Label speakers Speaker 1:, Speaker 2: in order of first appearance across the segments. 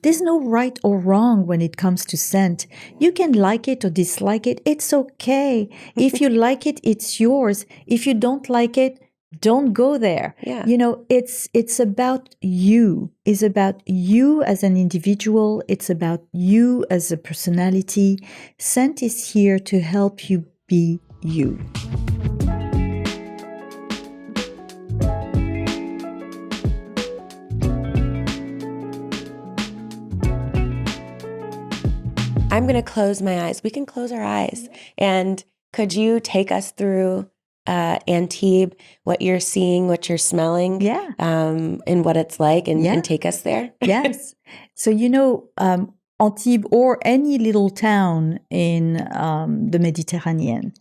Speaker 1: There's no right or wrong when it comes to scent. You can like it or dislike it. It's okay. If you like it, it's yours. If you don't like it, don't go there.
Speaker 2: Yeah.
Speaker 1: It's about you. It's about you as an individual. It's about you as a personality. Scent is here to help you be you.
Speaker 2: I'm going to close my eyes. We can close our eyes. And could you take us through Antibes, what you're seeing, what you're smelling, and what it's like, and take us there?
Speaker 1: Yes. So, Antibes or any little town in the Mediterranean,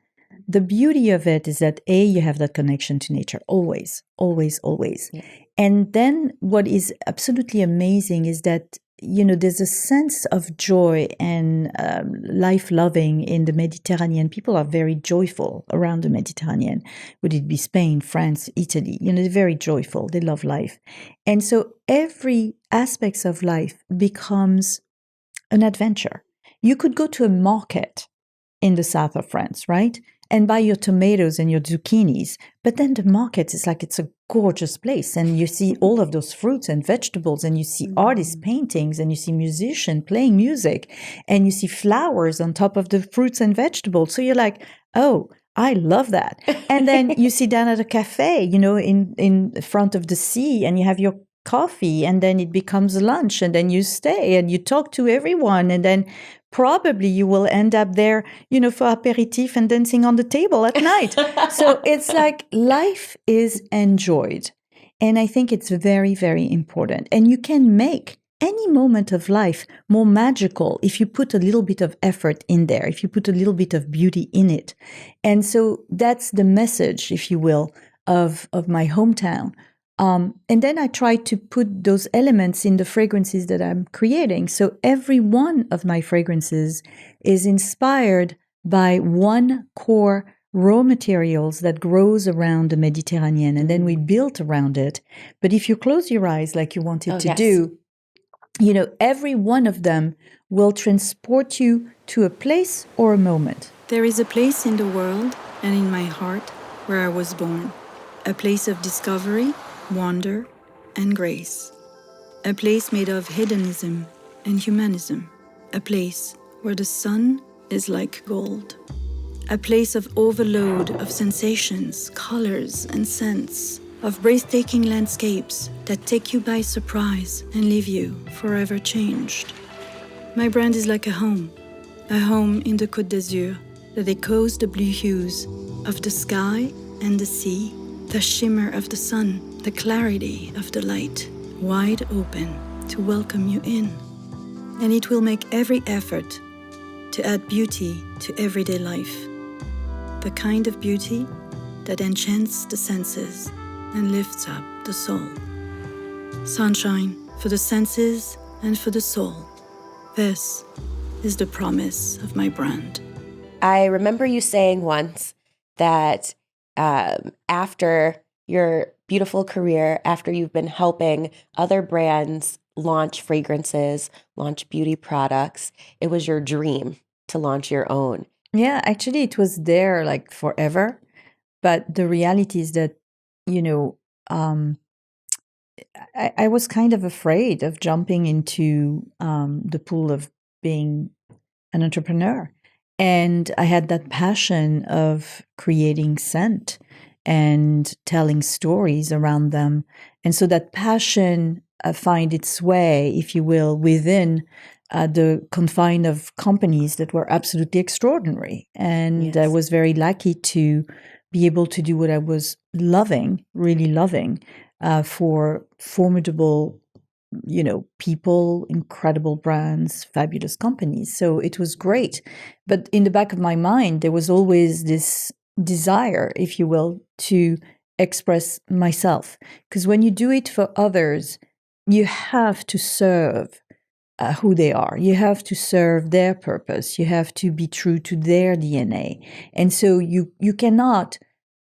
Speaker 1: the beauty of it is that you have that connection to nature always, always, always. Yeah. And then what is absolutely amazing is that there's a sense of joy and life-loving in the Mediterranean. People are very joyful around the Mediterranean. Would it be Spain, France, Italy? They're very joyful. They love life. And so every aspect of life becomes an adventure. You could go to a market in the south of France, right? And buy your tomatoes and your zucchinis. But then the market is like, it's a gorgeous place. And you see all of those fruits and vegetables, and you see artist paintings, and you see musicians playing music, and you see flowers on top of the fruits and vegetables. So you're like, oh, I love that. And then you sit down at a cafe, in front of the sea, and you have your coffee, and then it becomes lunch, and then you stay and you talk to everyone, and then probably you will end up there, for aperitif and dancing on the table at night. So it's like life is enjoyed. And I think it's very, very important. And you can make any moment of life more magical if you put a little bit of effort in there, if you put a little bit of beauty in it. And so that's the message, if you will, of my hometown. And then I try to put those elements in the fragrances that I'm creating. So every one of my fragrances is inspired by one core raw materials that grows around the Mediterranean, and then we built around it. But if you close your eyes like you wanted to do, every one of them will transport you to a place or a moment.
Speaker 3: There is a place in the world and in my heart where I was born, a place of discovery, wonder, and grace. A place made of hedonism and humanism. A place where the sun is like gold. A place of overload of sensations, colors, and scents. Of breathtaking landscapes that take you by surprise and leave you forever changed. My brand is like a home in the Côte d'Azur that echoes the blue hues of the sky and the sea, the shimmer of the sun, the clarity of the light, wide open to welcome you in. And it will make every effort to add beauty to everyday life. The kind of beauty that enchants the senses and lifts up the soul. Sunshine for the senses and for the soul. This is the promise of my brand.
Speaker 2: I remember you saying once that after your beautiful career, after you've been helping other brands launch fragrances, launch beauty products, it was your dream to launch your own.
Speaker 1: Yeah, actually it was there like forever. But the reality is that, I was kind of afraid of jumping into the pool of being an entrepreneur. And I had that passion of creating scent and telling stories around them. And so that passion find its way, if you will, within the confine of companies that were absolutely extraordinary. And I was very lucky to be able to do what I was loving, really loving, for formidable, people, incredible brands, fabulous companies. So it was great. But in the back of my mind, there was always this desire, if you will, to express myself. Because when you do it for others, you have to serve who they are. You have to serve their purpose. You have to be true to their DNA. And so you cannot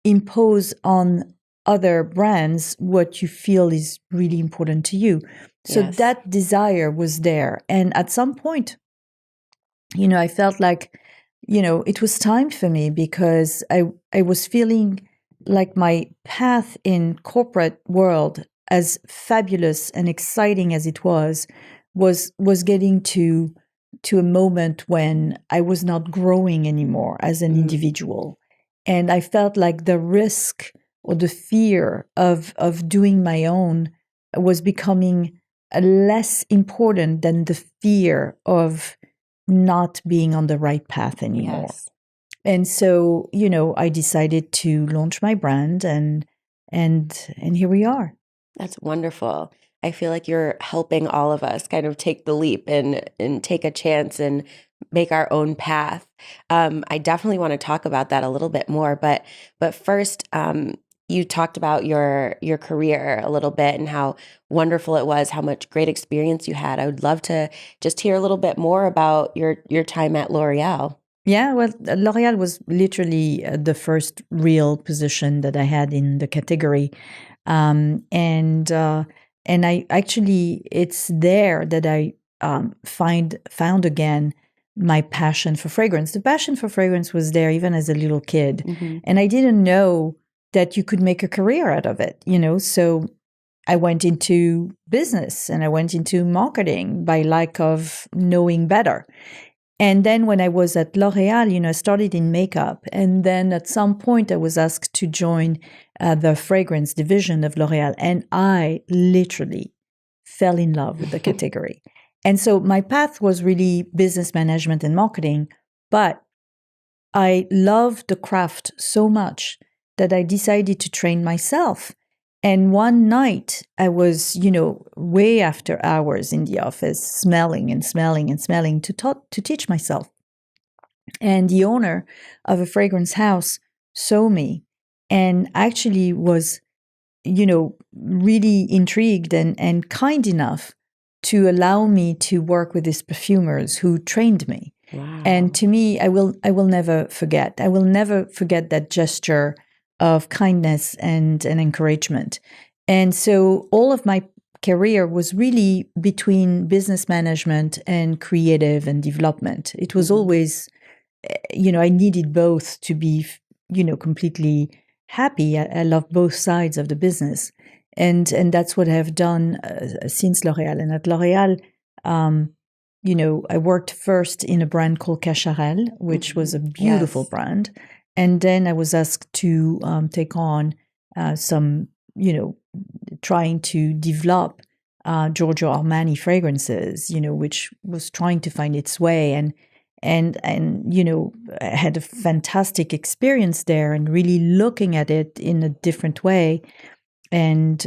Speaker 1: impose on other brands what you feel is really important to you. So
Speaker 2: Yes.
Speaker 1: that desire was there. And at some point, I felt like, it was time for me, because I was feeling like my path in corporate world, as fabulous and exciting as it was getting to a moment when I was not growing anymore as an individual. And I felt like the risk or the fear of doing my own was becoming less important than the fear of not being on the right path anymore.
Speaker 2: Yes.
Speaker 1: And so, I decided to launch my brand, and here we are.
Speaker 2: That's wonderful. I feel like you're helping all of us kind of take the leap and take a chance and make our own path. I definitely want to talk about that a little bit more, but first, you talked about your career a little bit and how wonderful it was, how much great experience you had. I would love to just hear a little bit more about your time at L'Oreal.
Speaker 1: Yeah, well, L'Oreal was literally the first real position that I had in the category. And I actually, it's there that I found again my passion for fragrance. The passion for fragrance was there even as a little kid. And I didn't know that you could make a career out of it, so I went into business and I went into marketing by lack of knowing better. And then when I was at L'Oreal, I started in makeup. And then at some point I was asked to join the fragrance division of L'Oreal. And I literally fell in love with the category. And so my path was really business management and marketing. But I loved the craft so much that I decided to train myself. And one night I was, way after hours in the office, smelling and smelling and smelling to teach myself. And the owner of a fragrance house saw me and actually was, really intrigued and kind enough to allow me to work with these perfumers who trained me.
Speaker 2: Wow.
Speaker 1: And to me, I will never forget. I will never forget that gesture of kindness and encouragement. And so all of my career was really between business management and creative and development. It was always, I needed both to be, completely happy. I love both sides of the business. And that's what I've done since L'Oreal. And at L'Oreal, I worked first in a brand called Cacharel, which was a beautiful brand. And then I was asked to take on some, trying to develop Giorgio Armani fragrances, which was trying to find its way. And I had a fantastic experience there and really looking at it in a different way and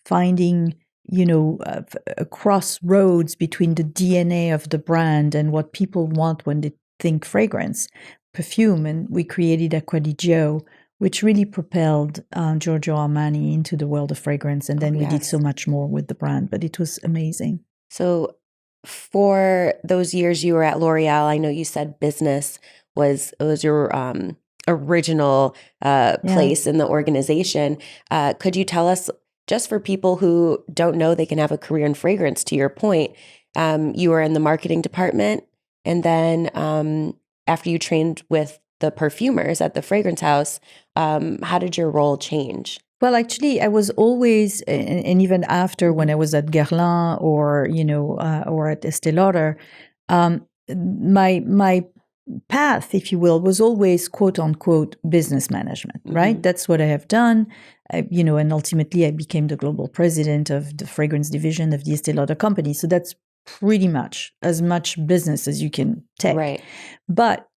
Speaker 1: finding, a crossroads between the DNA of the brand and what people want when they think fragrance. Perfume, and we created Acqua di Gio, which really propelled Giorgio Armani into the world of fragrance. And then we did so much more with the brand, but it was amazing.
Speaker 2: So for those years you were at L'Oreal, I know you said business was your original place in the organization. Could you tell us, just for people who don't know they can have a career in fragrance, to your point, you were in the marketing department, and then after you trained with the perfumers at the fragrance house, how did your role change?
Speaker 1: Well, actually, I was always, and even after when I was at Guerlain or at Estée Lauder, my path, if you will, was always quote unquote business management, right? That's what I have done, and ultimately I became the global president of the fragrance division of the Estée Lauder company. So that's pretty much as much business as you can take.
Speaker 2: Right.
Speaker 1: But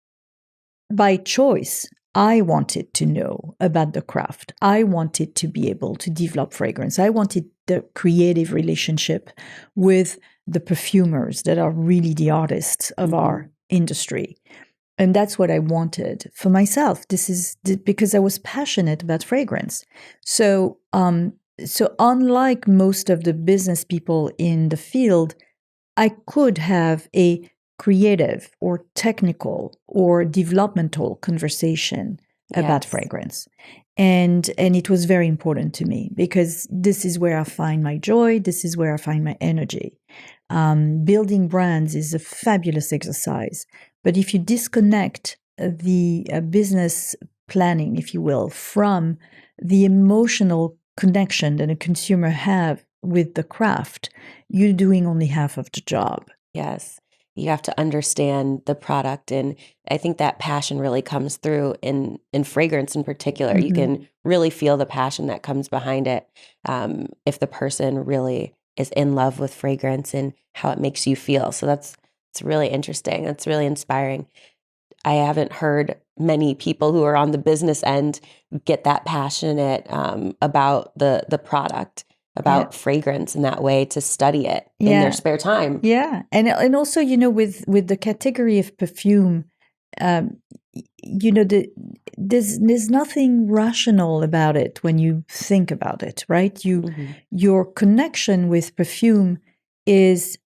Speaker 1: by choice, I wanted to know about the craft. I wanted to be able to develop fragrance. I wanted the creative relationship with the perfumers that are really the artists of our industry. And that's what I wanted for myself. This is because I was passionate about fragrance. So unlike most of the business people in the field, I could have a creative or technical or developmental conversation about fragrance. And it was very important to me because this is where I find my joy. This is where I find my energy. Building brands is a fabulous exercise. But if you disconnect the business planning, if you will, from the emotional connection that a consumer have with the craft, you're doing only half of the job.
Speaker 2: Yes. You have to understand the product. And I think that passion really comes through in fragrance in particular. You can really feel the passion that comes behind it if the person really is in love with fragrance and how it makes you feel. So it's really interesting. It's really inspiring. I haven't heard many people who are on the business end get that passionate about the product, about fragrance in that way, to study it in their spare time.
Speaker 1: Yeah. And also, with the category of perfume, there's nothing rational about it when you think about it, right? Your connection with perfume is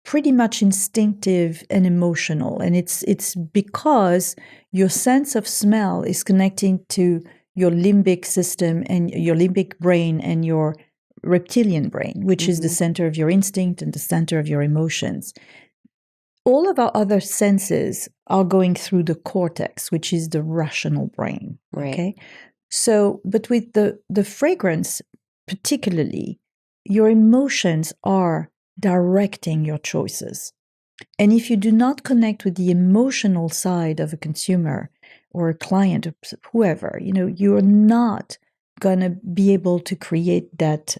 Speaker 1: pretty much instinctive and emotional, and it's because your sense of smell is connecting to your limbic system and your limbic brain and your reptilian brain, which is the center of your instinct and the center of your emotions. All of our other senses are going through the cortex, which is the rational brain.
Speaker 2: Right.
Speaker 1: Okay. So, but with the fragrance, particularly, your emotions are directing your choices. And if you do not connect with the emotional side of a consumer or a client or whoever, you're not going to be able to create that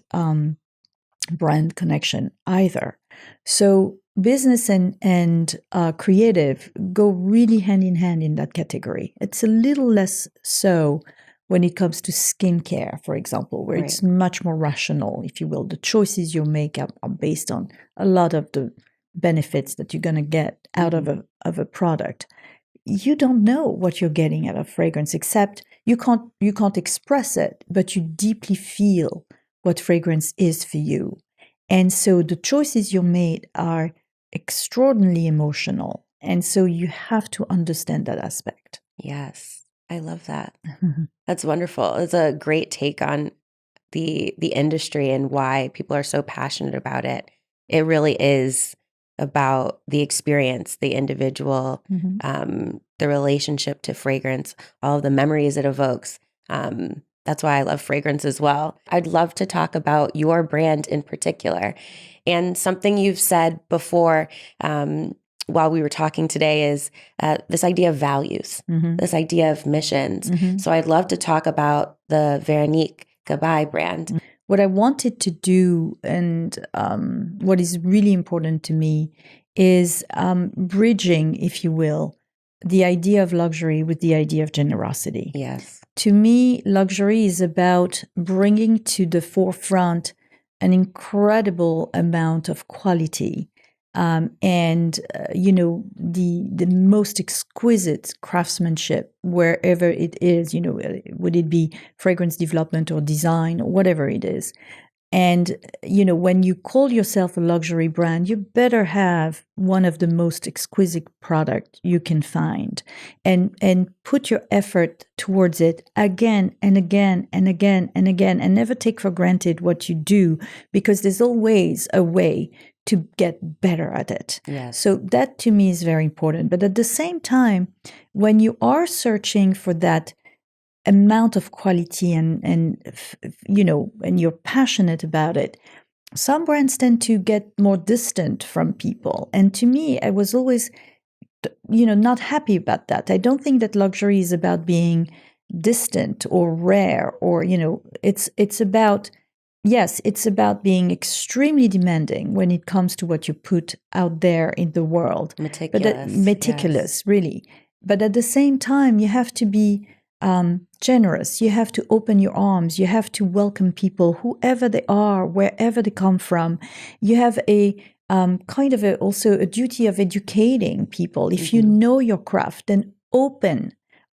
Speaker 1: brand connection either. So business and creative go really hand in hand in that category. It's a little less so when it comes to skincare, for example, where it's much more rational, if you will. The choices you make are based on a lot of the benefits that you're going to get out of a product. You don't know what you're getting out of fragrance, except you can't express it, but you deeply feel what fragrance is for you. And so the choices you made are extraordinarily emotional. And so you have to understand that aspect.
Speaker 2: Yes, I love that. That's wonderful. It's a great take on the industry and why people are so passionate about it. It really is about the experience, the individual, the relationship to fragrance, all of the memories it evokes. That's why I love fragrance as well. I'd love to talk about your brand in particular. And something you've said before while we were talking today is this idea of values, this idea of missions. So I'd love to talk about the Veronique Gabai brand.
Speaker 1: What I wanted to do and what is really important to me is bridging, if you will, the idea of luxury with the idea of generosity.
Speaker 2: Yes.
Speaker 1: To me, luxury is about bringing to the forefront an incredible amount of quality and the most exquisite craftsmanship wherever it is, would it be fragrance development or design or whatever it is. And, when you call yourself a luxury brand, you better have one of the most exquisite product you can find and put your effort towards it again and again and again and again, and never take for granted what you do, because there's always a way to get better at it.
Speaker 2: Yes.
Speaker 1: So that to me is very important. But at the same time, when you are searching for that amount of quality and you're passionate about it, some brands tend to get more distant from people. And to me, I was always, not happy about that. I don't think that luxury is about being distant or rare or, it's about, yes, it's about being extremely demanding when it comes to what you put out there in the world.
Speaker 2: Meticulous.
Speaker 1: Really. But at the same time, you have to be generous. You have to open your arms. You have to welcome people, whoever they are, wherever they come from. You have a also a duty of educating people. If you know your craft, then open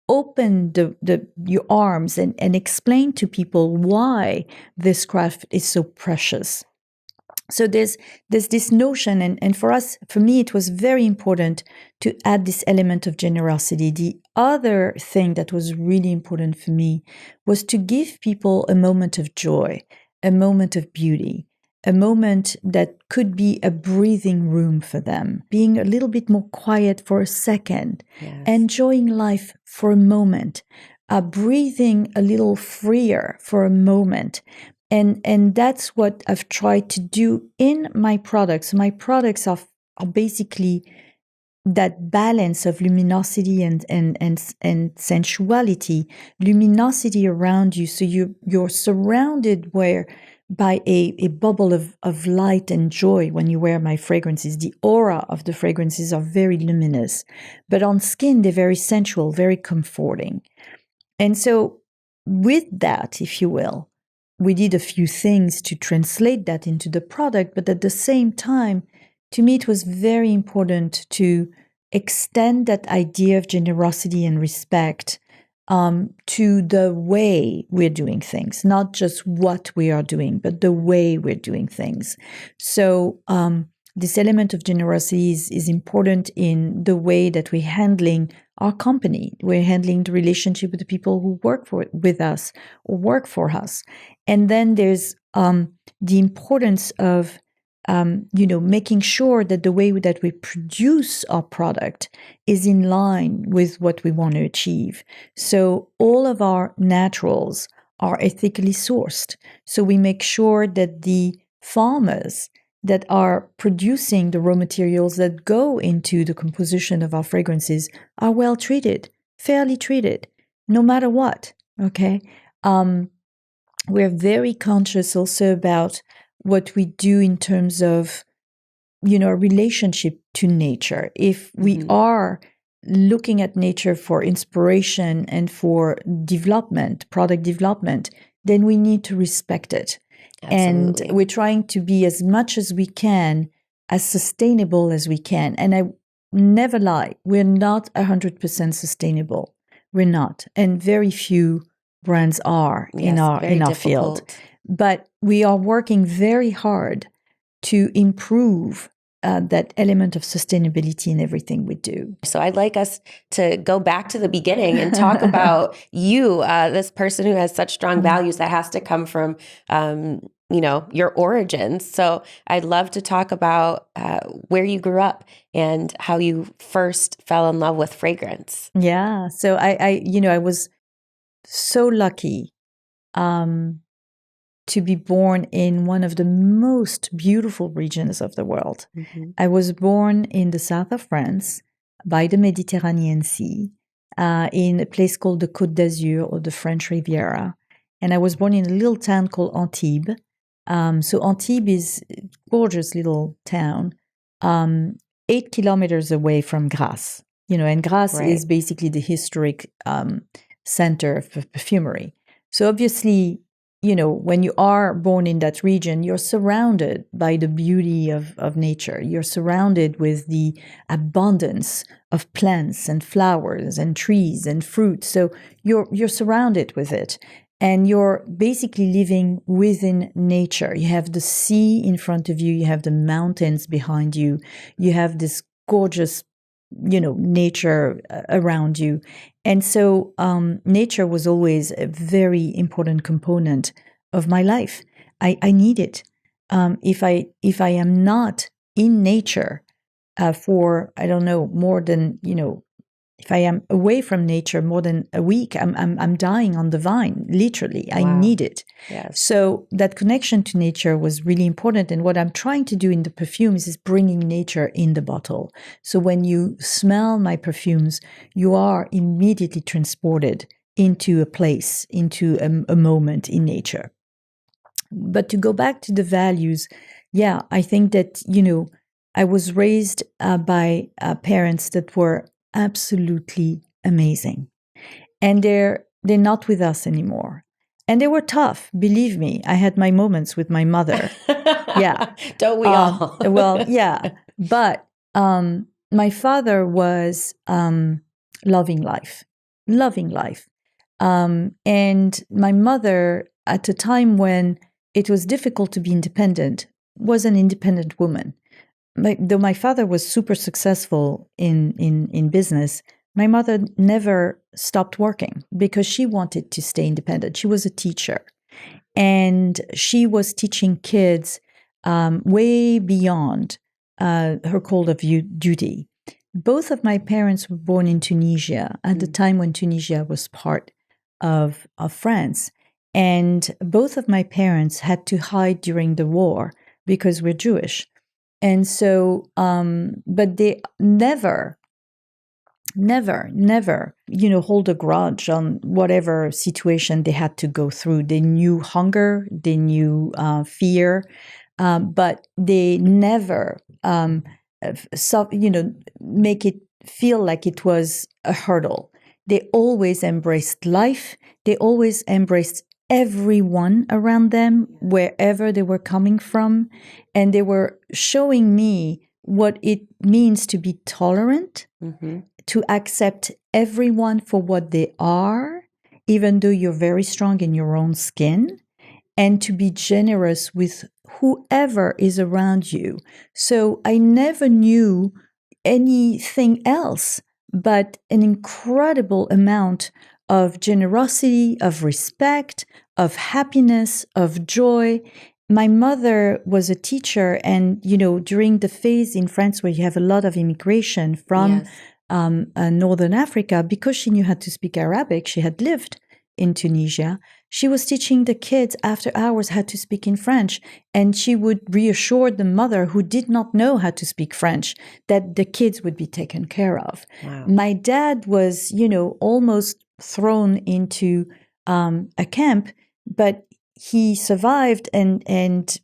Speaker 1: your arms and explain to people why this craft is so precious. So there's this notion, and for me, it was very important to add this element of generosity. The other thing that was really important for me was to give people a moment of joy, a moment of beauty, a moment that could be a breathing room for them, being a little bit more quiet for a second,
Speaker 2: Yes.
Speaker 1: enjoying life for a moment, breathing a little freer for a moment. And that's what I've tried to do in my products. My products are basically that balance of luminosity and sensuality, luminosity around you. So you're surrounded by a bubble of light and joy when you wear my fragrances. The aura of the fragrances are very luminous, but on skin, they're very sensual, very comforting. And so with that, if you will, we did a few things to translate that into the product, but at the same time, to me, it was very important to extend that idea of generosity and respect to the way we're doing things, not just what we are doing, but the way we're doing things. So this element of generosity is important in the way that we're handling our company. We're handling the relationship with the people who work with us or work for us. And then there's the importance of making sure that the way that we produce our product is in line with what we want to achieve. So all of our naturals are ethically sourced. So we make sure that the farmers that are producing the raw materials that go into the composition of our fragrances are well treated, fairly treated, no matter what, okay? We're very conscious also about what we do in terms of, a relationship to nature. If we are looking at nature for inspiration and for development, product development, then we need to respect it.
Speaker 2: Absolutely.
Speaker 1: And we're trying to be as much as we can, as sustainable as we can. And I never lie, we're not 100% sustainable. We're not. And very few brands are in our field. But we are working very hard to improve that element of sustainability in everything we do.
Speaker 2: So I'd like us to go back to the beginning and talk about you, this person who has such strong values that has to come from, your origins. So I'd love to talk about where you grew up and how you first fell in love with fragrance.
Speaker 1: Yeah. So I was so lucky to be born in one of the most beautiful regions of the world. I was born in the south of France by the Mediterranean Sea in a place called the Côte d'Azur or the French Riviera. And I was born in a little town called Antibes. So Antibes is a gorgeous little town, 8 kilometers away from Grasse. And Grasse is basically the historic center of perfumery. So obviously, when you are born in that region, you're surrounded by the beauty of nature. You're surrounded with the abundance of plants and flowers and trees and fruit. So you're surrounded with it. And you're basically living within nature. You have the sea in front of you. You have the mountains behind you. You have this gorgeous, nature around you. And so nature was always a very important component of my life. I need it. If I am not in nature for, I don't know, more than, if I am away from nature more than a week, I'm dying on the vine, literally. Wow. I need it.
Speaker 2: Yes.
Speaker 1: So that connection to nature was really important. And what I'm trying to do in the perfumes is bringing nature in the bottle. So when you smell my perfumes, you are immediately transported into a place, into a moment in nature. But to go back to the values, yeah, I think that, I was raised by parents that were absolutely amazing. And they're not with us anymore. And they were tough, believe me. I had my moments with my mother. Yeah.
Speaker 2: Don't we all?
Speaker 1: Well, yeah. But my father was loving life. And my mother, at a time when it was difficult to be independent, was an independent woman. Though my father was super successful in business, my mother never stopped working because she wanted to stay independent. She was a teacher, and she was teaching kids way beyond her call of duty. Both of my parents were born in Tunisia at the time when Tunisia was part of France. And both of my parents had to hide during the war because we're Jewish. And so, but they never, hold a grudge on whatever situation they had to go through. They knew hunger, they knew fear, but they never, make it feel like it was a hurdle. They always embraced life. They always embraced everyone around them, wherever they were coming from. And they were showing me what it means to be tolerant, to accept everyone for what they are, even though you're very strong in your own skin, and to be generous with whoever is around you. So I never knew anything else but an incredible amount of generosity, of respect, of happiness, of joy. My mother was a teacher, and, during the phase in France where you have a lot of immigration from Northern Africa, because she knew how to speak Arabic, she had lived in Tunisia, she was teaching the kids after hours how to speak in French. And she would reassure the mother who did not know how to speak French that the kids would be taken care of.
Speaker 2: Wow.
Speaker 1: My dad was, almost thrown into a camp, but he survived and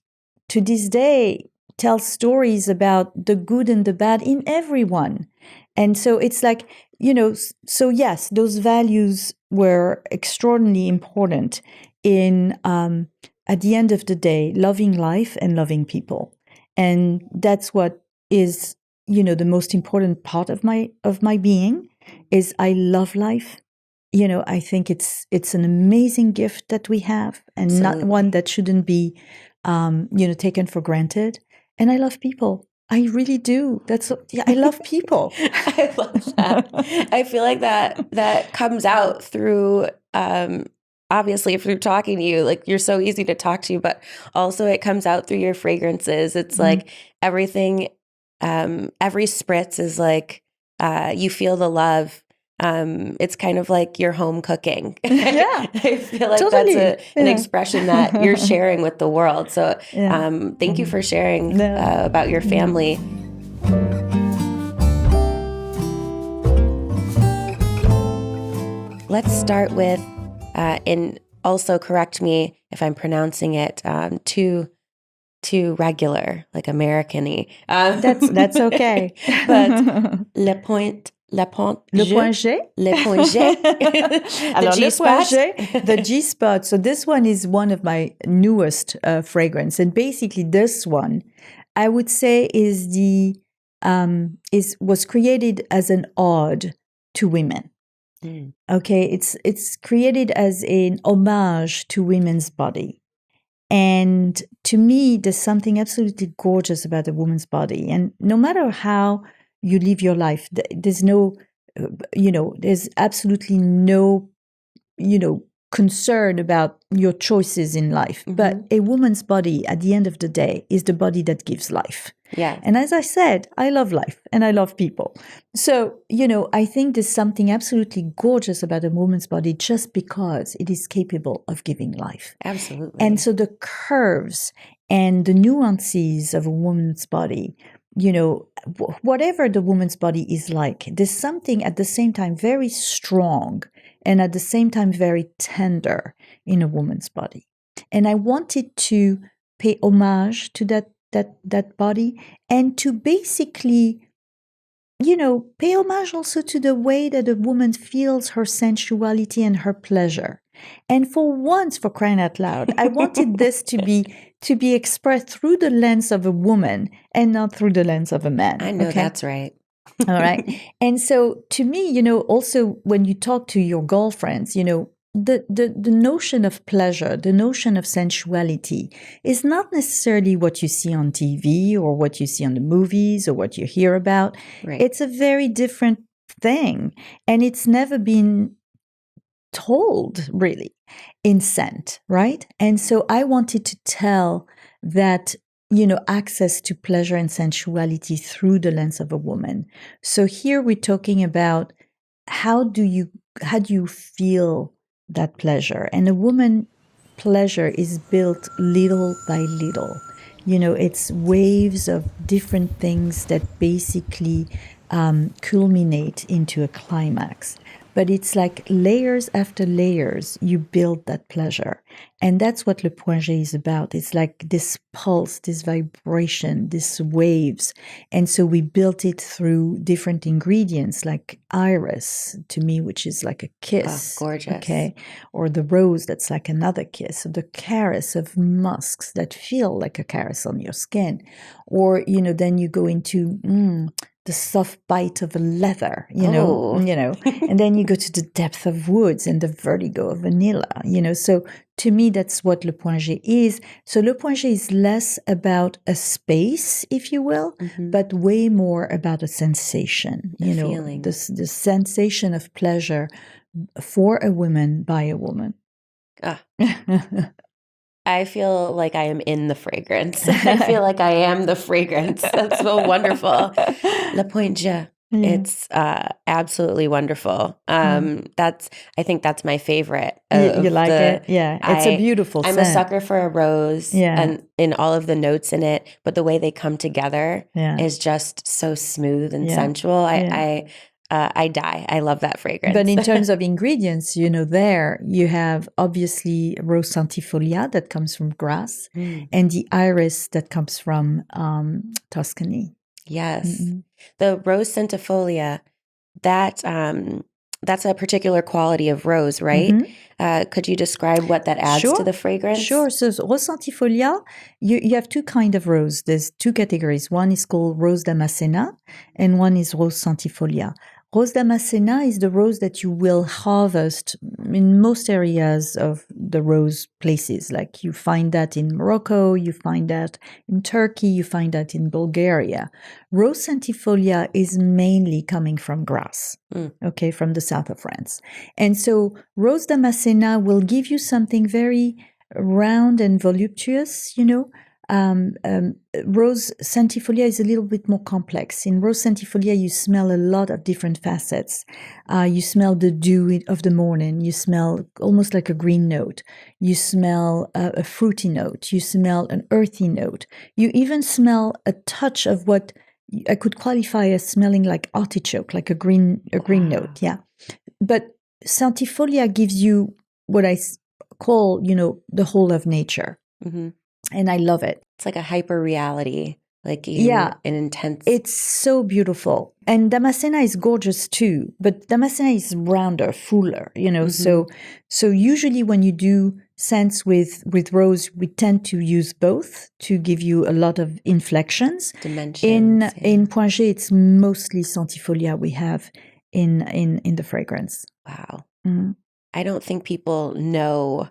Speaker 1: to this day tells stories about the good and the bad in everyone. And so it's like, so yes, those values were extraordinarily important in, at the end of the day, loving life and loving people. And that's what is, the most important part of my being is I love life. I think it's an amazing gift that we have, and
Speaker 2: Absolutely.
Speaker 1: not one that shouldn't be, taken for granted. And I love people. I really do. I love people.
Speaker 2: I love that. I feel like that comes out through, obviously through talking to you. Like, you're so easy to talk to, but also it comes out through your fragrances. It's like everything, every spritz is like, you feel the love. It's kind of like your home cooking.
Speaker 1: Yeah.
Speaker 2: I feel like
Speaker 1: Totally.
Speaker 2: that's an expression that you're sharing with the world. So thank you for sharing about your family. Let's start with, and also correct me if I'm pronouncing it too regular, like American-y.
Speaker 1: That's okay.
Speaker 2: But Le Point G.
Speaker 1: Alors, the G-spot. So this one is one of my newest fragrance, and basically this one, I would say, was created as an ode to women. Okay, it's created as an homage to women's body. And to me, there's something absolutely gorgeous about a woman's body. And no matter how you live your life, there's no, there's absolutely no, concern about your choices in life. But a woman's body, at the end of the day, is the body that gives life.
Speaker 2: Yeah.
Speaker 1: And as I said, I love life and I love people. So, I think there's something absolutely gorgeous about a woman's body just because it is capable of giving life.
Speaker 2: Absolutely.
Speaker 1: And so the curves and the nuances of a woman's body, whatever the woman's body is like, there's something at the same time very strong and at the same time very tender in a woman's body. And I wanted to pay homage to that body, and to basically, pay homage also to the way that a woman feels her sensuality and her pleasure. And for once, for crying out loud, I wanted this to be expressed through the lens of a woman and not through the lens of a man.
Speaker 2: I know that's right.
Speaker 1: All right. And so to me, also when you talk to your girlfriends, the notion of pleasure, the notion of sensuality is not necessarily what you see on TV or what you see on the movies or what you hear about.
Speaker 2: Right.
Speaker 1: It's a very different thing, and it's never been told really in scent, right? And so I wanted to tell that, access to pleasure and sensuality through the lens of a woman. So here we're talking about how do you feel that pleasure? And a woman pleasure is built little by little. It's waves of different things that basically culminate into a climax. But it's like layers after layers, you build that pleasure. And that's what Le Poinget is about. It's like this pulse, this vibration, these waves. And so we built it through different ingredients like iris, to me, which is like a kiss.
Speaker 2: Oh, gorgeous.
Speaker 1: Okay. Or the rose, that's like another kiss. Or the caress of musks that feel like a caress on your skin. Or, then you go into the soft bite of a leather, and then you go to the depth of woods and the vertigo of vanilla, So to me, that's what Le Poinget is. So Le Poinget is less about a space, if you will, but way more about a sensation,
Speaker 2: feeling.
Speaker 1: The sensation of pleasure for a woman by a woman.
Speaker 2: I feel like I am in the fragrance. I feel like I am the fragrance. That's so wonderful. Le Pointet. Yeah. It's absolutely wonderful. I think that's my favorite.
Speaker 1: You like it? Yeah. It's a beautiful scent.
Speaker 2: I'm a sucker for a rose and in all of the notes in it, but the way they come together is just so smooth and sensual. I die. I love that fragrance.
Speaker 1: But in terms of ingredients, there you have obviously rose centifolia that comes from Grasse and the iris that comes from Tuscany.
Speaker 2: Yes. The rose centifolia, that's a particular quality of rose, right? Could you describe what that adds to the fragrance?
Speaker 1: Sure. So rose centifolia, you have two kinds of rose. There's two categories. One is called rose damascena and one is rose centifolia. Rose damascena is the rose that you will harvest in most areas of the rose places. Like you find that in Morocco, you find that in Turkey, you find that in Bulgaria. Rose centifolia is mainly coming from Grasse, from the south of France. And so rose damascena will give you something very round and voluptuous, Rose centifolia is a little bit more complex. In rose centifolia, you smell a lot of different facets. You smell the dew of the morning. You smell almost like a green note. You smell a fruity note. You smell an earthy note. You even smell a touch of what I could qualify as smelling like artichoke, like a green note. Yeah. But centifolia gives you what I call, the whole of nature. And I love it.
Speaker 2: It's like a hyper reality, an intense.
Speaker 1: It's so beautiful. And Damascena is gorgeous too, but Damascena is rounder, fuller, So usually when you do scents with rose, we tend to use both to give you a lot of inflections.
Speaker 2: Dimensions.
Speaker 1: In Poinget, it's mostly centifolia we have in the fragrance.
Speaker 2: Wow. I don't think people know.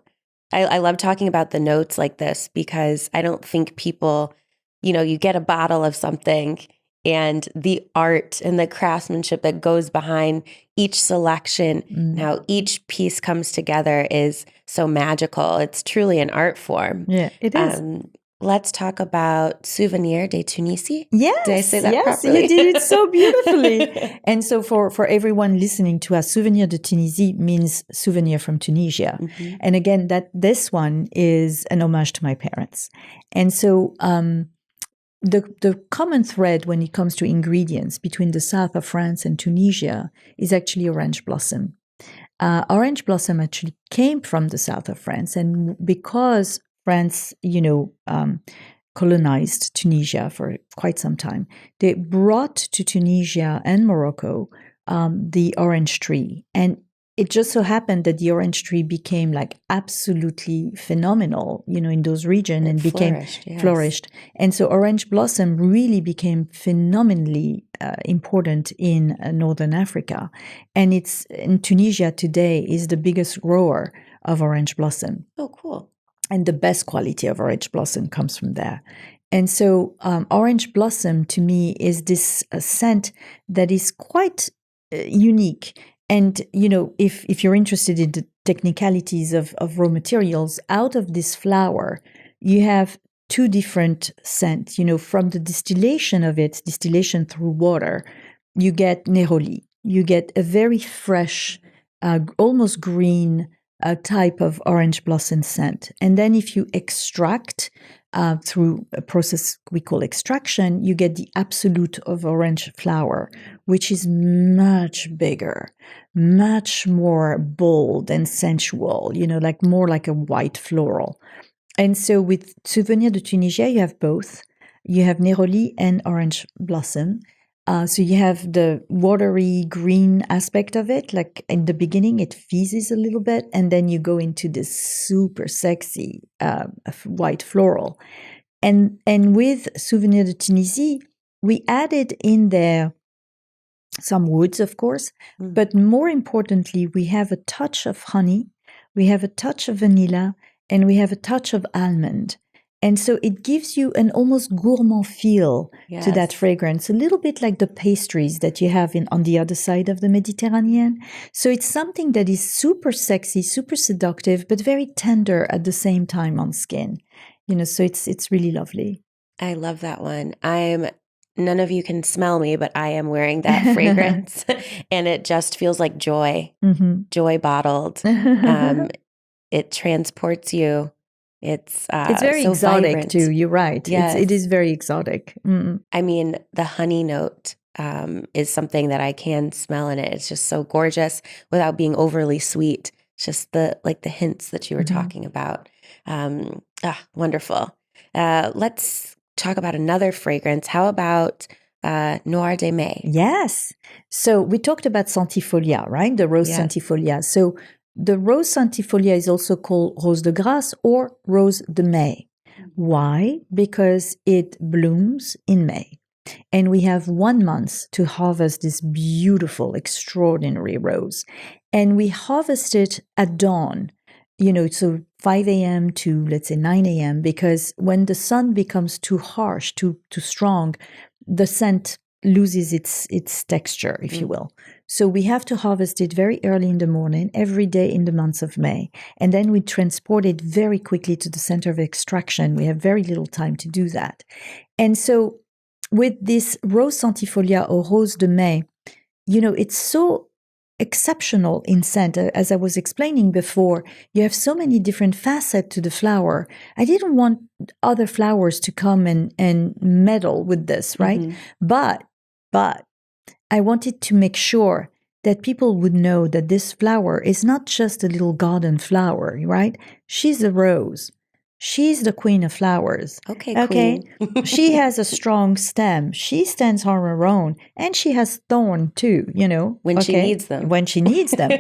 Speaker 2: I love talking about the notes like this because I don't think people, you get a bottle of something and the art and the craftsmanship that goes behind each selection, how each piece comes together is so magical. It's truly an art form.
Speaker 1: Yeah, it is.
Speaker 2: Let's talk about Souvenir de Tunisie.
Speaker 1: Yes.
Speaker 2: Did I say that properly?
Speaker 1: Yes, you did it so beautifully. And so for everyone listening to us, Souvenir de Tunisie means souvenir from Tunisia. And again, this one is an homage to my parents. And so the common thread when it comes to ingredients between the south of France and Tunisia is actually orange blossom. Orange blossom actually came from the south of France. And because France, colonized Tunisia for quite some time, they brought to Tunisia and Morocco the orange tree. And it just so happened that the orange tree became like absolutely phenomenal, in those regions and became flourished. And so orange blossom really became phenomenally important in Northern Africa. And it's in Tunisia today is the biggest grower of orange blossom.
Speaker 2: Oh, cool.
Speaker 1: And the best quality of orange blossom comes from there. And so orange blossom to me is this scent that is quite unique. And, if you're interested in the technicalities of raw materials, out of this flower, you have two different scents. From the distillation of it, distillation through water, you get neroli. You get a very fresh, almost green type of orange blossom scent. And then if you extract through a process we call extraction, you get the absolute of orange flower, which is much bigger, much more bold and sensual, more like a white floral. And so with Souvenirs de Tunisie, you have both. You have neroli and orange blossom. So you have the watery green aspect of it, like in the beginning it fizzes a little bit, and then you go into this super sexy white floral. And with Souvenirs de Tunisie, we added in there some woods, of course, but more importantly, we have a touch of honey, we have a touch of vanilla, and we have a touch of almond. And so it gives you an almost gourmand feel to that fragrance, a little bit like the pastries that you have on the other side of the Mediterranean. So it's something that is super sexy, super seductive, but very tender at the same time on skin. So it's really lovely.
Speaker 2: I love that one. None of you can smell me, but I am wearing that fragrance and it just feels like joy, joy bottled. It transports you. It's
Speaker 1: very
Speaker 2: so
Speaker 1: exotic
Speaker 2: vibrant.
Speaker 1: too. You're right.
Speaker 2: Yes.
Speaker 1: It is very exotic.
Speaker 2: I mean, the honey note is something that I can smell in it. It's just so gorgeous without being overly sweet. It's just the hints that you were talking about. Wonderful. Let's talk about another fragrance. How about Noire de Mai?
Speaker 1: Yes. So we talked about centifolia, right? The rose centifolia. So the rose centifolia is also called rose de Grace or rose de Mai. Why? Because it blooms in May. And we have 1 month to harvest this beautiful, extraordinary rose. And we harvest it at dawn, so 5 a.m. to, let's say, 9 a.m. Because when the sun becomes too harsh, too strong, the scent loses its texture, if you will. So we have to harvest it very early in the morning, every day in the month of May. And then we transport it very quickly to the center of extraction. We have very little time to do that. And so with this rose centifolia or rose de Mai, it's so exceptional in scent. As I was explaining before, you have so many different facets to the flower. I didn't want other flowers to come and meddle with this, right? But I wanted to make sure that people would know that this flower is not just a little garden flower, right? She's a rose. She's the queen of flowers.
Speaker 2: Okay.
Speaker 1: She has a strong stem. She stands on her own. And she has thorn too,
Speaker 2: When she needs them.
Speaker 1: When she needs them.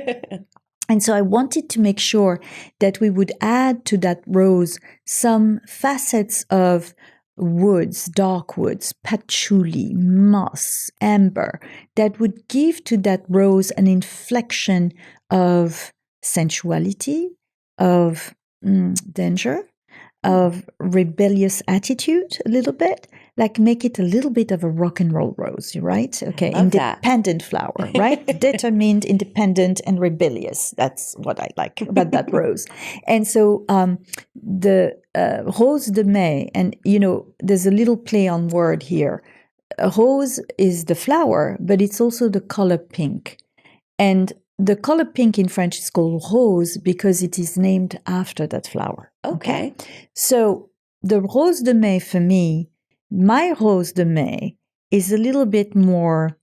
Speaker 1: And so I wanted to make sure that we would add to that rose some facets of woods, dark woods, patchouli, moss, amber, that would give to that rose an inflection of sensuality, of danger, of rebellious attitude a little bit, like make it a little bit of a rock and roll rose, right? Okay, independent flower, right? Determined, independent, and rebellious. That's what I like about that rose. And so the rose de Mai, and there's a little play on word here. A rose is the flower, but it's also the color pink. And the color pink in French is called rose because it is named after that flower.
Speaker 2: Okay.
Speaker 1: So the rose de Mai for me, my rose de Mai is a little bit more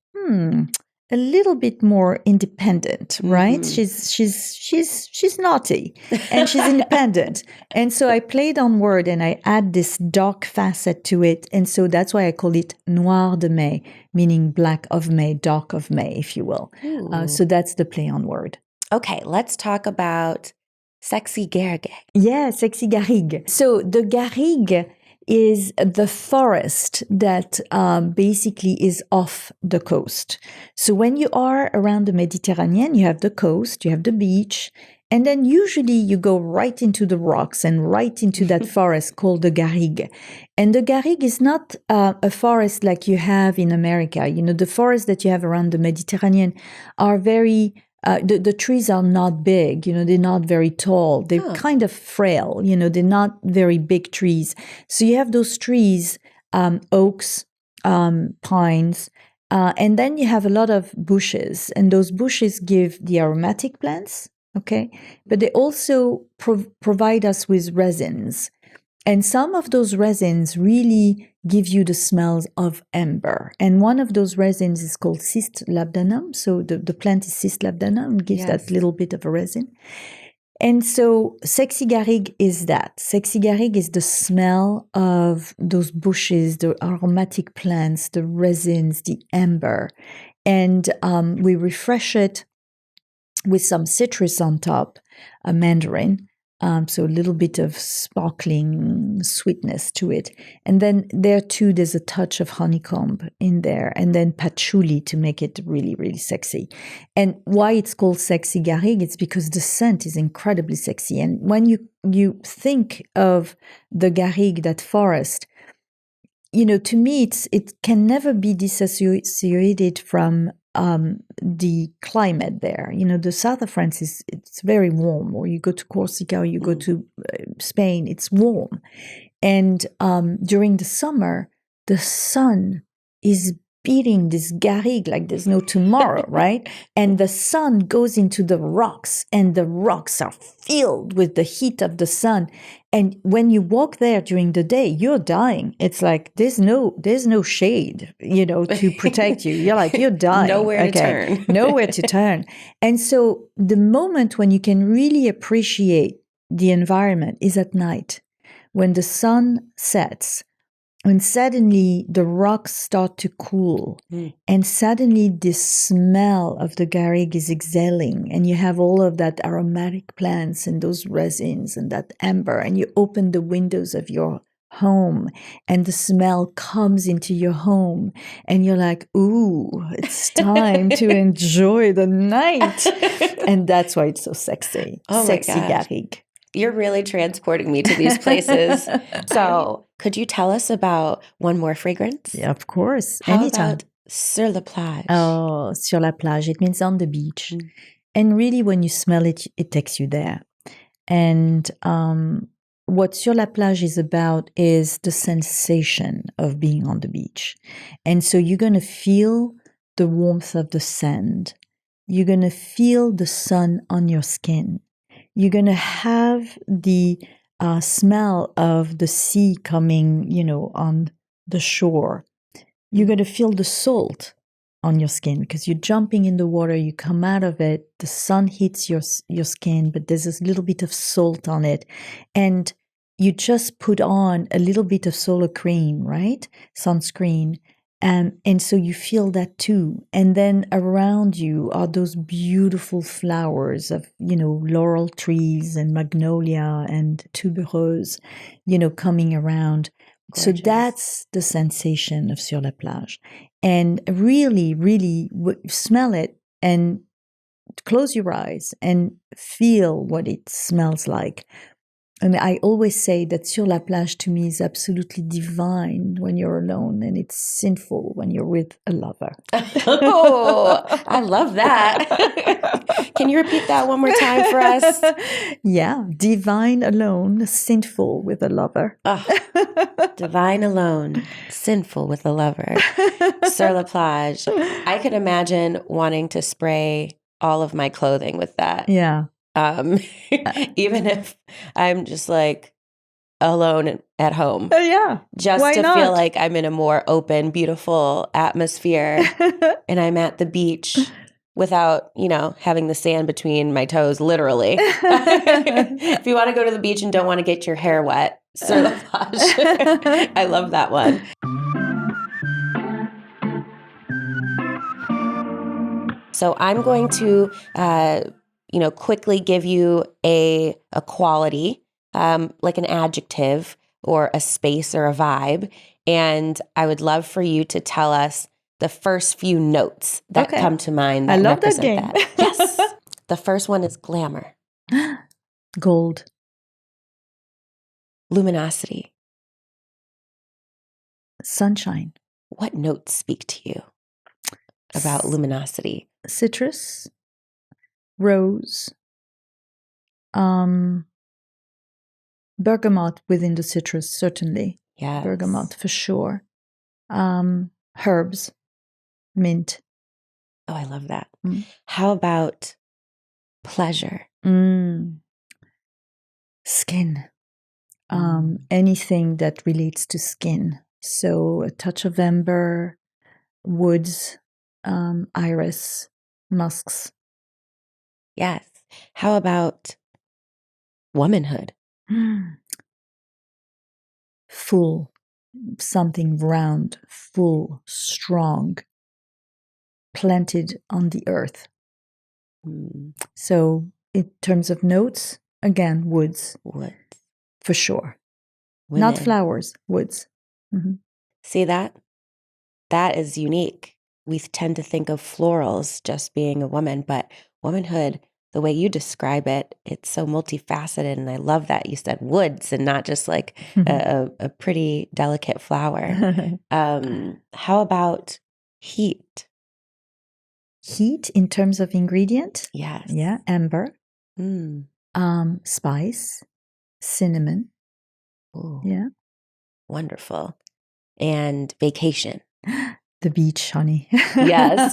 Speaker 1: independent, right? She's naughty and she's independent. And so I played on word and I add this dark facet to it. And so that's why I call it Noire de Mai, meaning black of May, dark of May, if you will. So that's the play on word.
Speaker 2: Okay, let's talk about sexy Garrigue.
Speaker 1: Yeah, sexy Garrigue. So the Garrigue is the forest that basically is off the coast. So when you are around the Mediterranean, you have the coast, you have the beach, and then usually you go right into the rocks and right into that forest called the Garrigue. And the Garrigue is not a forest like you have in America. You know, the forests that you have around the Mediterranean are very the trees are not big, you know, they're not very tall. They're kind of frail, you know, they're not very big trees. So you have those trees, oaks, pines, and then you have a lot of bushes. And those bushes give the aromatic plants, okay? But they also provide us with resins. And some of those resins really give you the smells of amber. And one of those resins is called cyst labdanum. So the plant is cyst labdanum, gives that little bit of a resin. And so sexy Garrigue is that. Sexy Garrigue is the smell of those bushes, the aromatic plants, the resins, the amber. And we refresh it with some citrus on top, a mandarin. So a little bit of sparkling sweetness to it. And then there too, there's a touch of honeycomb in there, and then patchouli to make it really, really sexy. And why it's called sexy Garrigue, it's because the scent is incredibly sexy. And when you think of the Garrigue, that forest, you know, to me, it can never be dissociated from the climate there. You know, the south of France it's very warm, or you go to Corsica or you go to Spain, it's warm. And during the summer, the sun is beating this Garrigue like there's no tomorrow, right? And the sun goes into the rocks, and the rocks are filled with the heat of the sun. And when you walk there during the day, you're dying. It's like there's no shade, you know, to protect you. You're like, you're dying.
Speaker 2: Nowhere to turn.
Speaker 1: Nowhere to turn. And so the moment when you can really appreciate the environment is at night, when the sun sets, and suddenly the rocks start to cool, and suddenly the smell of the Garrigue is exhaling, and you have all of that aromatic plants and those resins and that amber, and you open the windows of your home and the smell comes into your home, and you're like, ooh, it's time to enjoy the night. And that's why it's so sexy.
Speaker 2: Oh,
Speaker 1: sexy
Speaker 2: Garrigue. You're really transporting me to these places. So could you tell us about one more fragrance?
Speaker 1: Yeah, of course.
Speaker 2: How
Speaker 1: Anytime.
Speaker 2: about sur la plage?
Speaker 1: Oh, sur la plage. It means on the beach. And really, when you smell it, it takes you there. And what sur la plage is about is the sensation of being on the beach. And so you're going to feel the warmth of the sand. You're going to feel the sun on your skin. You're going to have the smell of the sea coming, you know, on the shore. You're going to feel the salt on your skin because you're jumping in the water, you come out of it, the sun hits your skin, but there's this little bit of salt on it. And you just put on a little bit of solar cream, right? Sunscreen. And so you feel that too. And then around you are those beautiful flowers of, you know, laurel trees and magnolia and tuberose, you know, coming around. Gorgeous. So that's the sensation of sur la plage. And really, really smell it and close your eyes and feel what it smells like. And I always say that sur la plage to me is absolutely divine when you're alone, and it's sinful when you're with a lover.
Speaker 2: Oh, I love that. Can you repeat that one more time for us?
Speaker 1: Yeah, divine alone, sinful with a lover.
Speaker 2: Oh, divine alone, sinful with a lover. Sur la plage. I could imagine wanting to spray all of my clothing with that.
Speaker 1: Yeah.
Speaker 2: Even if I'm just like alone at home.
Speaker 1: Yeah.
Speaker 2: Just
Speaker 1: Why
Speaker 2: to
Speaker 1: not?
Speaker 2: feel like I'm in a more open, beautiful atmosphere and I'm at the beach without, you know, having the sand between my toes, literally. If you want to go to the beach and don't want to get your hair wet, sur la plage. I love that one. So I'm going to quickly give you a quality, like an adjective or a space or a vibe. And I would love for you to tell us the first few notes that come to mind that
Speaker 1: I love that
Speaker 2: represent
Speaker 1: game.
Speaker 2: Yes. The first one is glamour.
Speaker 1: Gold.
Speaker 2: Luminosity.
Speaker 1: Sunshine.
Speaker 2: What notes speak to you about luminosity?
Speaker 1: Citrus. Rose. Bergamot within the citrus, certainly.
Speaker 2: Yes.
Speaker 1: Bergamot for sure. Herbs. Mint.
Speaker 2: Oh, I love that. How about pleasure?
Speaker 1: Skin. Anything that relates to skin. So a touch of amber, woods, iris, musks.
Speaker 2: Yes. How about womanhood?
Speaker 1: Full. Something round, full, strong, planted on the earth. So in terms of notes, again, woods.
Speaker 2: Woods.
Speaker 1: For sure.
Speaker 2: Women.
Speaker 1: Not flowers, woods.
Speaker 2: See that? That is unique. We tend to think of florals just being a woman, but womanhood, the way you describe it, it's so multifaceted. And I love that you said woods and not just like a pretty delicate flower. How about heat?
Speaker 1: Heat in terms of ingredient?
Speaker 2: Yes.
Speaker 1: Yeah, amber. Spice, cinnamon.
Speaker 2: Ooh.
Speaker 1: Yeah.
Speaker 2: Wonderful. And vacation.
Speaker 1: The beach, honey.
Speaker 2: Yes.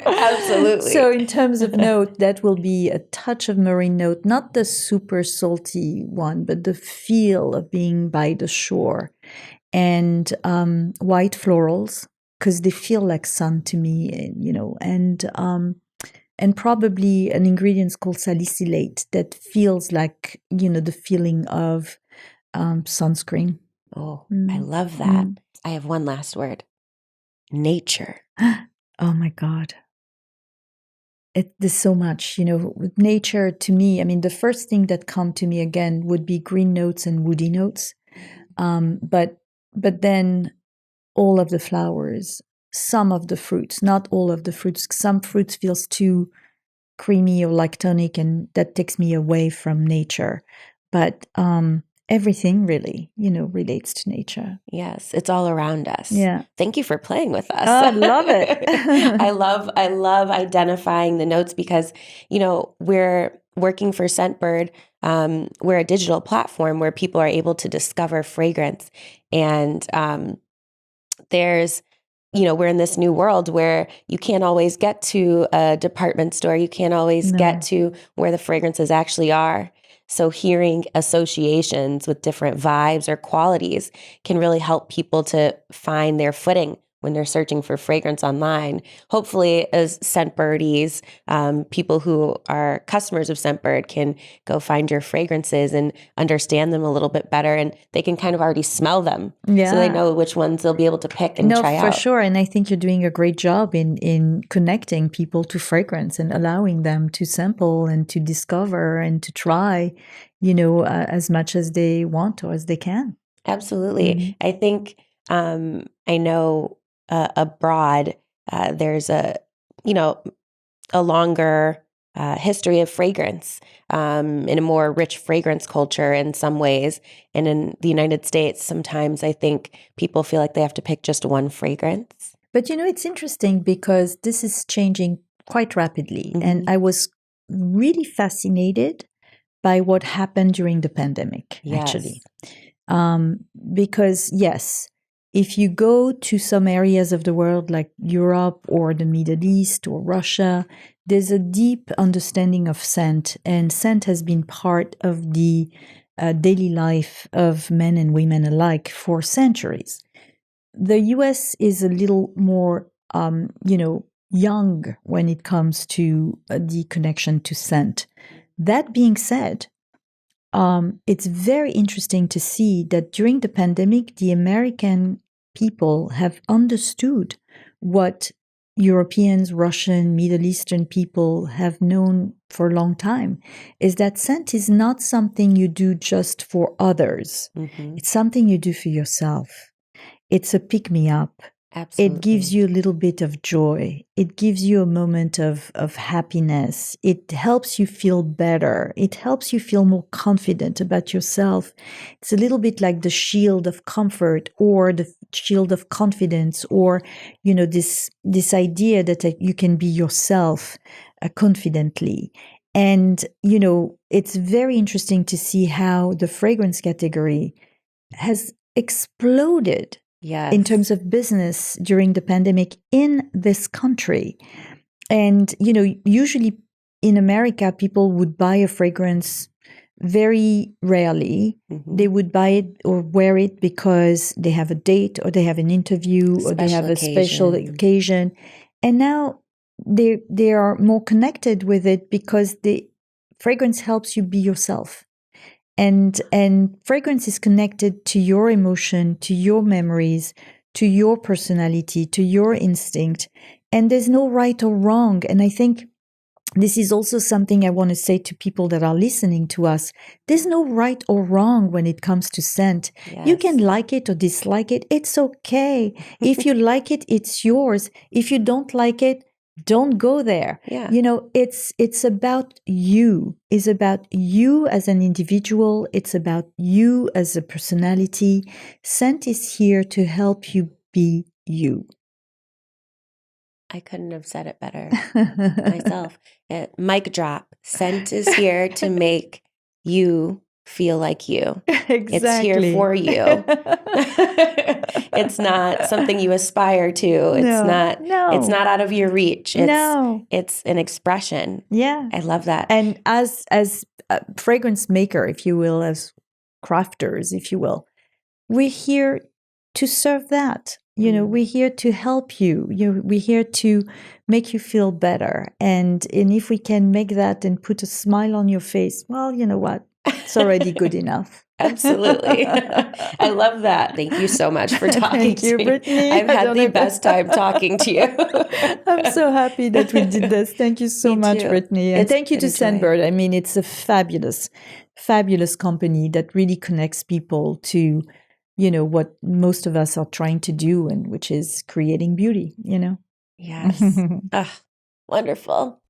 Speaker 2: Absolutely.
Speaker 1: So in terms of note, that will be a touch of marine note, not the super salty one, but the feel of being by the shore. And white florals, because they feel like sun to me, and probably an ingredient called salicylate that feels like, the feeling of sunscreen.
Speaker 2: Oh, I love that. I have one last word. Nature.
Speaker 1: Oh my God. There's so much, with nature to me. I mean, the first thing that come to me again would be green notes and woody notes. But then all of the flowers, some of the fruits, not all of the fruits. Some fruits feels too creamy or lactonic, and that takes me away from nature. But everything really, relates to nature.
Speaker 2: Yes, it's all around us.
Speaker 1: Yeah.
Speaker 2: Thank you for playing with us.
Speaker 1: Oh, I love it.
Speaker 2: I love identifying the notes because, we're working for Scentbird. We're a digital platform where people are able to discover fragrance. And there's, we're in this new world where you can't always get to a department store. You can't always get to where the fragrances actually are. So hearing associations with different vibes or qualities can really help people to find their footing when they're searching for fragrance online. Hopefully, as Scentbirdies, people who are customers of Scentbird can go find your fragrances and understand them a little bit better, and they can kind of already smell them.
Speaker 1: Yeah.
Speaker 2: So they know which ones they'll be able to pick and try out.
Speaker 1: No, for sure. And I think you're doing a great job in connecting people to fragrance and allowing them to sample and to discover and to try, as much as they want or as they can.
Speaker 2: Absolutely. I think, I know abroad, there's a longer history of fragrance in a more rich fragrance culture in some ways. And in the United States, sometimes I think people feel like they have to pick just one fragrance.
Speaker 1: But, it's interesting because this is changing quite rapidly. And I was really fascinated by what happened during the pandemic, actually. Because, yes, if you go to some areas of the world like Europe or the Middle East or Russia, there's a deep understanding of scent, and scent has been part of the daily life of men and women alike for centuries. The US is a little more, young when it comes to the connection to scent. That being said, it's very interesting to see that during the pandemic, the American people have understood what Europeans, Russian, Middle Eastern people have known for a long time, is that scent is not something you do just for others.
Speaker 2: Mm-hmm.
Speaker 1: It's something you do for yourself. It's a pick-me-up.
Speaker 2: Absolutely.
Speaker 1: It gives you a little bit of joy. It gives you a moment of happiness. It helps you feel better. It helps you feel more confident about yourself. It's a little bit like the shield of comfort or the shield of confidence, or, you know, this idea that you can be yourself confidently. And, you know, it's very interesting to see how the fragrance category has exploded in terms of business during the pandemic in this country. And, you know, usually in America, people would buy a fragrance very rarely.
Speaker 2: Mm-hmm.
Speaker 1: They would buy it or wear it because they have a date or they have an interview or they have a special occasion. And now they are more connected with it because the fragrance helps you be yourself. And fragrance is connected to your emotion, to your memories, to your personality, to your instinct. And there's no right or wrong. And I think this is also something I want to say to people that are listening to us. There's no right or wrong when it comes to scent.
Speaker 2: Yes.
Speaker 1: You can like it or dislike it. It's okay. If you like it, it's yours. If you don't like it, don't go there.
Speaker 2: Yeah.
Speaker 1: You know, it's about you. It's about you as an individual. It's about you as a personality. Scent is here to help you be you.
Speaker 2: I couldn't have said it better myself. Mic drop. Scent is here to make you feel like you.
Speaker 1: Exactly.
Speaker 2: It's here for you. It's not something you aspire to. It's not out of your reach. It's an expression.
Speaker 1: Yeah.
Speaker 2: I love that.
Speaker 1: And as a fragrance maker, if you will, as crafters, if you will, we're here to serve that. You know, we're here to help you. We're here to make you feel better. And if we can make that and put a smile on your face, well, you know what? It's already good enough.
Speaker 2: Absolutely. I love that. Thank you so much for talking
Speaker 1: to me. Thank you, Brittney.
Speaker 2: I've had the best time talking to you.
Speaker 1: I'm so happy that we did this. Thank you so much, Brittney. And thank you to Scentbird. I mean, it's a fabulous, fabulous company that really connects people to, you know, what most of us are trying to do, and which is creating beauty, you know?
Speaker 2: Yes. Wonderful.